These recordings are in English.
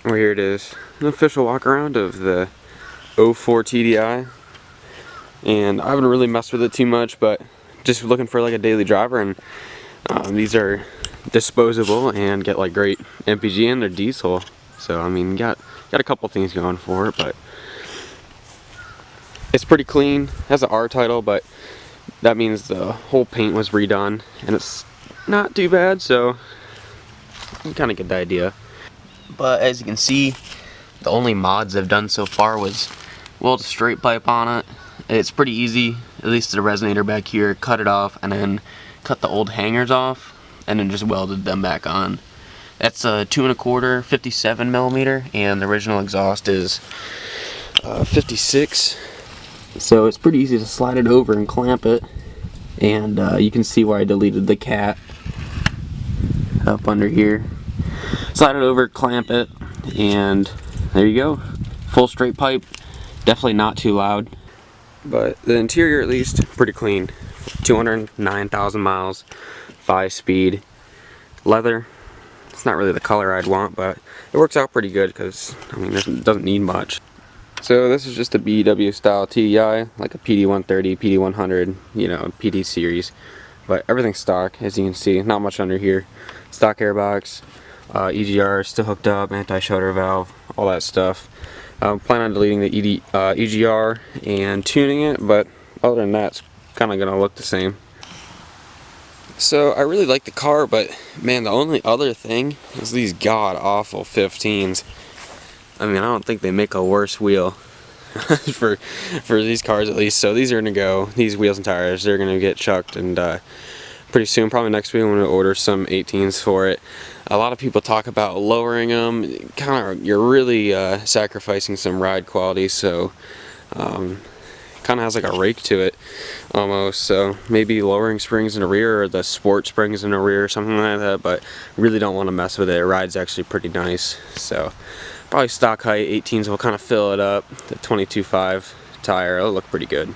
Well, here it is, an official walk around of the 04 TDI, and I haven't really messed with it too much, but just looking for like a daily driver, and these are disposable and get like great MPG, and they're diesel, so I mean got a couple things going for it, but it's pretty clean. It has an R title, but that means the whole paint was redone, and it's not too bad, so you kind of get the idea. But as you can see, the only mods I've done so far was weld a straight pipe on it. It's pretty easy, at least the resonator back here, cut it off and then cut the old hangers off and then just welded them back on. That's a 2 1/4 57mm, and the original exhaust is 56. So it's pretty easy to slide it over and clamp it, and you can see why I deleted the cat up under here. Slide it over, clamp it, and there you go. Full straight pipe, definitely not too loud. But the interior, at least, pretty clean. 209,000 miles, 5-speed. Leather, it's not really the color I'd want, but it works out pretty good because, I mean, it doesn't need much. So this is just a BW style TDI, like a PD130, PD100, you know, PD series. But everything's stock, as you can see, not much under here. Stock airbox, EGR still hooked up, anti-shudder valve, all that stuff. Plan on deleting the EGR and tuning it, but other than that, it's kind of going to look the same. So I really like the car, but man, the only other thing is these god-awful 15s. I mean, I don't think they make a worse wheel for these cars, at least. So these are going to go, these wheels and tires, they're going to get chucked, and pretty soon, probably next week, I'm going to order some 18s for it. A lot of people talk about lowering them. You're really sacrificing some ride quality, so kind of has like a rake to it almost. So maybe lowering springs in the rear, or the sport springs in the rear, or something like that. But really don't want to mess with it. It rides actually pretty nice. So probably stock height 18s will kind of fill it up. The 22.5 tire, it'll look pretty good.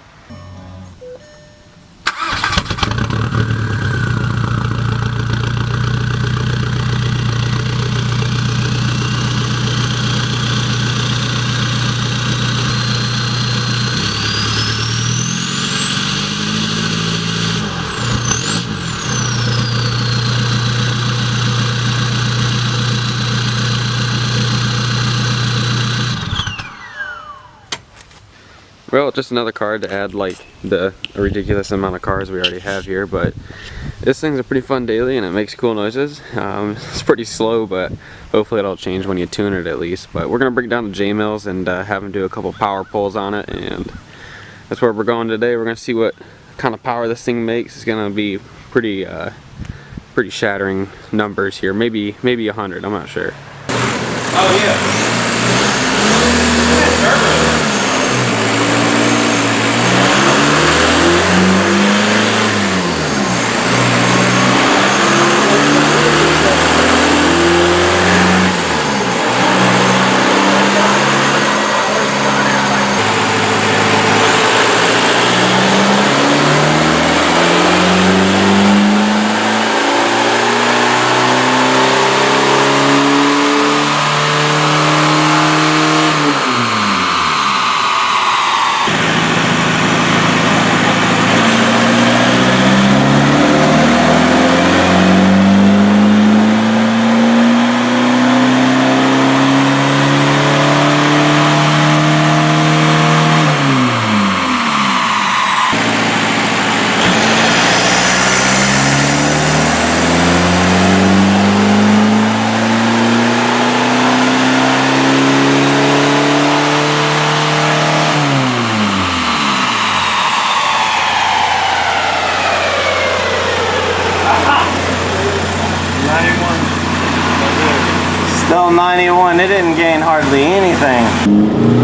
Well, just another car to add like the ridiculous amount of cars we already have here, but this thing's a pretty fun daily and it makes cool noises. It's pretty slow, but hopefully it'll change when you tune it at least. But we're going to bring it down to J-Mills and have them do a couple power pulls on it, and that's where we're going today. We're going to see what kind of power this thing makes. It's going to be pretty shattering numbers here, maybe 100, I'm not sure. Oh yeah. Still 91, it didn't gain hardly anything.